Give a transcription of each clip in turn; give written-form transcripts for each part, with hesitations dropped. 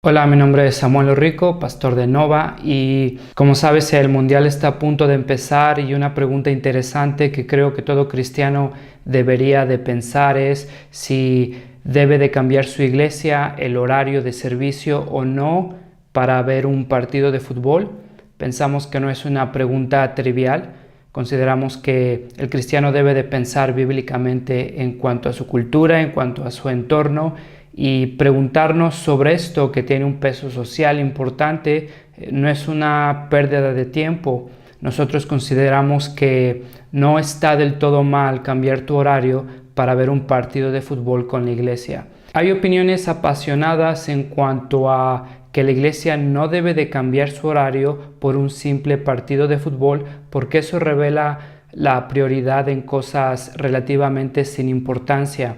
Hola, mi nombre es Samuel Rico, pastor de Nova, y como sabes el Mundial está a punto de empezar y una pregunta interesante que creo que todo cristiano debería de pensar es si debe de cambiar su iglesia, el horario de servicio o no para ver un partido de fútbol. Pensamos que no es una pregunta trivial. Consideramos que el cristiano debe de pensar bíblicamente en cuanto a su cultura, en cuanto a su entorno, y preguntarnos sobre esto que tiene un peso social importante no es una pérdida de tiempo. Nosotros consideramos que no está del todo mal cambiar tu horario para ver un partido de fútbol con la iglesia. Hay opiniones apasionadas en cuanto a que la iglesia no debe de cambiar su horario por un simple partido de fútbol, porque eso revela la prioridad en cosas relativamente sin importancia.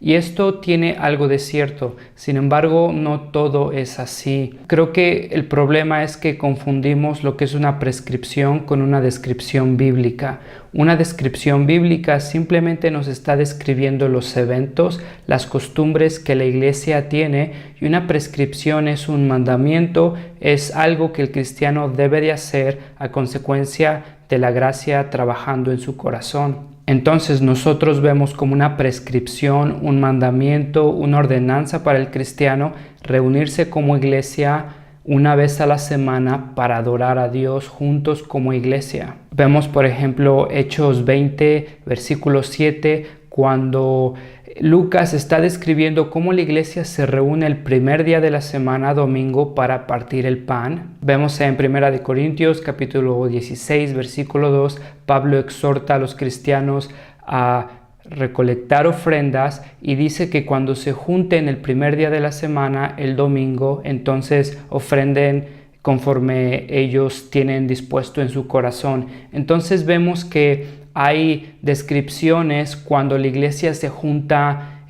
Y esto tiene algo de cierto, sin embargo, no todo es así. Creo que el problema es que confundimos lo que es una prescripción con una descripción bíblica. Una descripción bíblica simplemente nos está describiendo los eventos, las costumbres que la iglesia tiene, y una prescripción es un mandamiento, es algo que el cristiano debe de hacer a consecuencia de la gracia trabajando en su corazón. Entonces nosotros vemos como una prescripción, un mandamiento, una ordenanza para el cristiano reunirse como iglesia una vez a la semana para adorar a Dios juntos como iglesia. Vemos por ejemplo Hechos 20, versículo 7, cuando Lucas está describiendo cómo la iglesia se reúne el primer día de la semana, domingo, para partir el pan. Vemos en 1 Corintios capítulo 16, versículo 2, Pablo exhorta a los cristianos a recolectar ofrendas y dice que cuando se junten el primer día de la semana, el domingo, entonces ofrenden conforme ellos tienen dispuesto en su corazón. Entonces vemos que hay descripciones cuando la iglesia se junta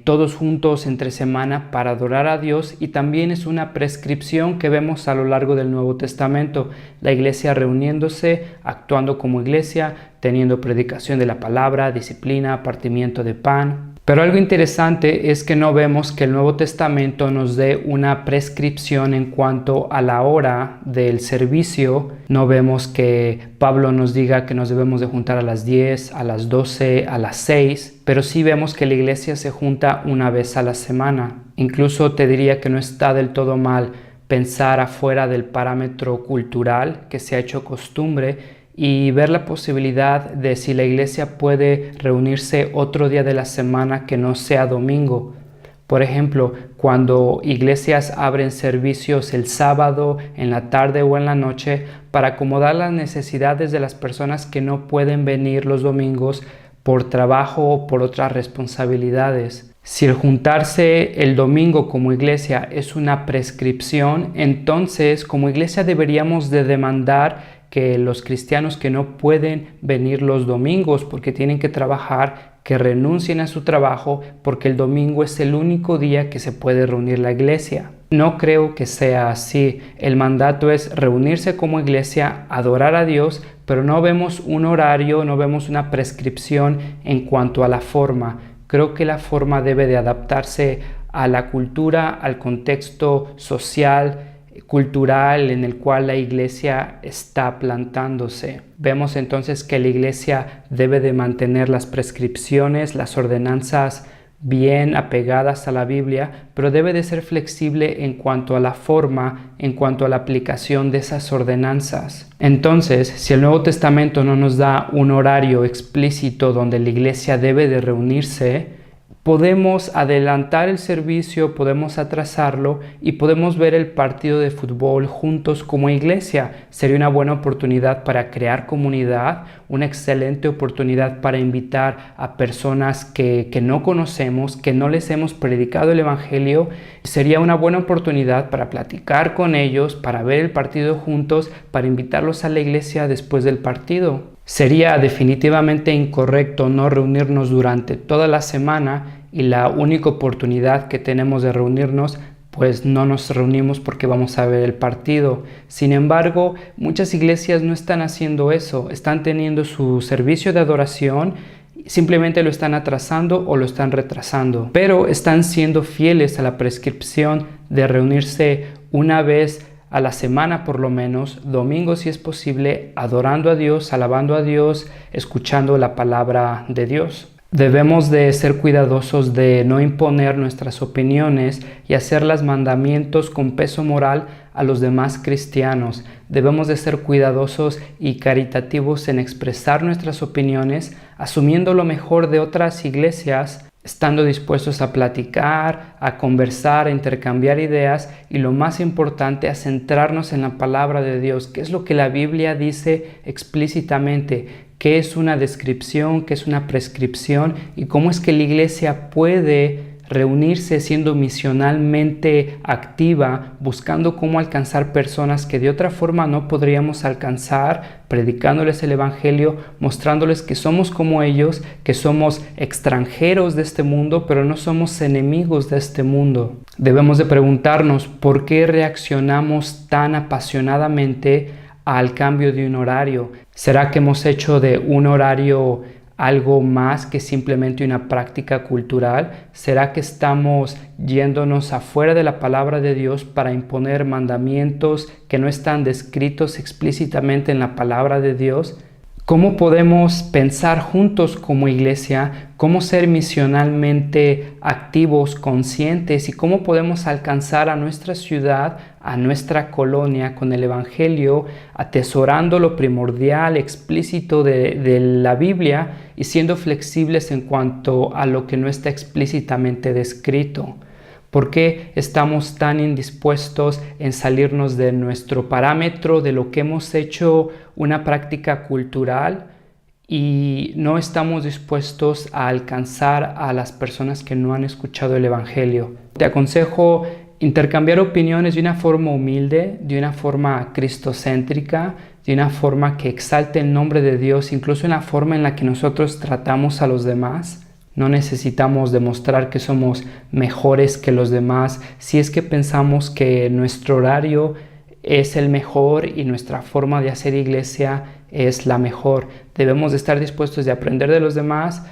todos juntos entre semana para adorar a Dios, y también es una prescripción que vemos a lo largo del Nuevo Testamento, la iglesia reuniéndose, actuando como iglesia, teniendo predicación de la palabra, disciplina, partimiento de pan. Pero algo interesante es que no vemos que el Nuevo Testamento nos dé una prescripción en cuanto a la hora del servicio. No vemos que Pablo nos diga que nos debemos de juntar a las 10, a las 12, a las 6, pero sí vemos que la iglesia se junta una vez a la semana. Incluso te diría que no está del todo mal pensar afuera del parámetro cultural que se ha hecho costumbre y ver la posibilidad de si la iglesia puede reunirse otro día de la semana que no sea domingo. Por ejemplo, cuando iglesias abren servicios el sábado, en la tarde o en la noche, para acomodar las necesidades de las personas que no pueden venir los domingos por trabajo o por otras responsabilidades. Si el juntarse el domingo como iglesia es una prescripción, entonces como iglesia deberíamos de demandar que los cristianos que no pueden venir los domingos porque tienen que trabajar, que renuncien a su trabajo, porque el domingo es el único día que se puede reunir la iglesia. No creo que sea así. El mandato es reunirse como iglesia, adorar a Dios, pero no vemos un horario, no vemos una prescripción en cuanto a la forma. Creo que la forma debe de adaptarse a la cultura, al contexto social, cultural en el cual la iglesia está plantándose. Vemos entonces que la iglesia debe de mantener las prescripciones, las ordenanzas bien apegadas a la Biblia, pero debe de ser flexible en cuanto a la forma, en cuanto a la aplicación de esas ordenanzas. Entonces, si el Nuevo Testamento no nos da un horario explícito donde la iglesia debe de reunirse, podemos adelantar el servicio, podemos atrasarlo y podemos ver el partido de fútbol juntos como iglesia. Sería una buena oportunidad para crear comunidad, una excelente oportunidad para invitar a personas que no conocemos, que no les hemos predicado el evangelio. Sería una buena oportunidad para platicar con ellos, para ver el partido juntos, para invitarlos a la iglesia después del partido. Sería definitivamente incorrecto no reunirnos durante toda la semana y la única oportunidad que tenemos de reunirnos, pues no nos reunimos porque vamos a ver el partido. Sin embargo, muchas iglesias no están haciendo eso, están teniendo su servicio de adoración simplemente lo están atrasando o lo están retrasando, pero están siendo fieles a la prescripción de reunirse una vez a la semana, por lo menos, domingo si es posible, adorando a Dios, alabando a Dios, escuchando la palabra de Dios. Debemos de ser cuidadosos de no imponer nuestras opiniones y hacerlas mandamientos con peso moral a los demás cristianos. Debemos de ser cuidadosos y caritativos en expresar nuestras opiniones, asumiendo lo mejor de otras iglesias, estando dispuestos a platicar, a conversar, a intercambiar ideas y lo más importante, a centrarnos en la palabra de Dios, que es lo que la Biblia dice explícitamente, qué es una descripción, qué es una prescripción y cómo es que la iglesia puede reunirse siendo misionalmente activa, buscando cómo alcanzar personas que de otra forma no podríamos alcanzar, predicándoles el evangelio, mostrándoles que somos como ellos, que somos extranjeros de este mundo, pero no somos enemigos de este mundo. Debemos de preguntarnos por qué reaccionamos tan apasionadamente al cambio de un horario. ¿Será que hemos hecho de un horario algo más que simplemente una práctica cultural? ¿Será que estamos yéndonos afuera de la palabra de Dios para imponer mandamientos que no están descritos explícitamente en la palabra de Dios? ¿Cómo podemos pensar juntos como iglesia? ¿Cómo ser misionalmente activos, conscientes? ¿Y cómo podemos alcanzar a nuestra ciudad, a nuestra colonia con el evangelio, atesorando lo primordial, explícito de la Biblia y siendo flexibles en cuanto a lo que no está explícitamente descrito? ¿Por qué estamos tan indispuestos en salirnos de nuestro parámetro, de lo que hemos hecho una práctica cultural, y no estamos dispuestos a alcanzar a las personas que no han escuchado el evangelio? Te aconsejo intercambiar opiniones de una forma humilde, de una forma cristocéntrica, de una forma que exalte el nombre de Dios, incluso en la forma en la que nosotros tratamos a los demás. No necesitamos demostrar que somos mejores que los demás si es que pensamos que nuestro horario es el mejor y nuestra forma de hacer iglesia es la mejor. Debemos de estar dispuestos de aprender de los demás,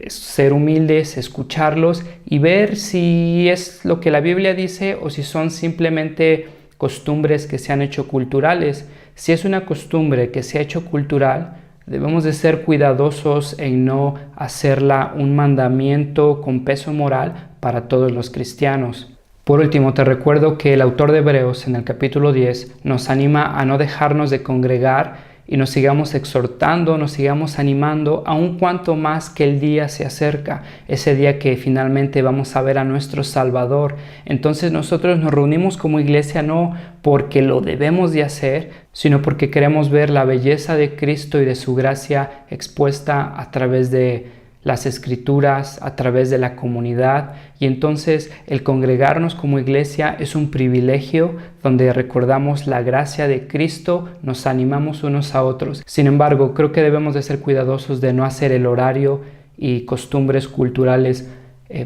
ser humildes, escucharlos y ver si es lo que la Biblia dice o si son simplemente costumbres que se han hecho culturales. Si es una costumbre que se ha hecho cultural, debemos de ser cuidadosos en no hacerla un mandamiento con peso moral para todos los cristianos. Por último, te recuerdo que el autor de Hebreos en el capítulo 10 nos anima a no dejarnos de congregar y nos sigamos exhortando, nos sigamos animando, aun cuanto más que el día se acerca, ese día que finalmente vamos a ver a nuestro Salvador. Entonces nosotros nos reunimos como iglesia no porque lo debemos de hacer, sino porque queremos ver la belleza de Cristo y de su gracia expuesta a través de las escrituras, a través de la comunidad. Y entonces el congregarnos como iglesia es un privilegio donde recordamos la gracia de Cristo, nos animamos unos a otros. Sin embargo, creo que debemos de ser cuidadosos de no hacer el horario y costumbres culturales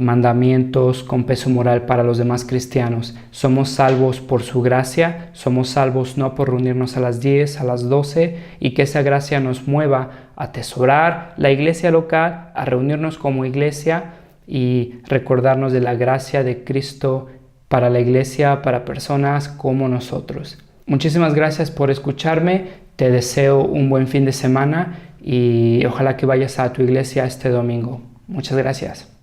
mandamientos con peso moral para los demás cristianos. Somos salvos por su gracia, somos salvos no por reunirnos a las 10, a las 12, y que esa gracia nos mueva a atesorar la iglesia local, a reunirnos como iglesia y recordarnos de la gracia de Cristo para la iglesia, para personas como nosotros. Muchísimas gracias por escucharme, te deseo un buen fin de semana y ojalá que vayas a tu iglesia este domingo. Muchas gracias.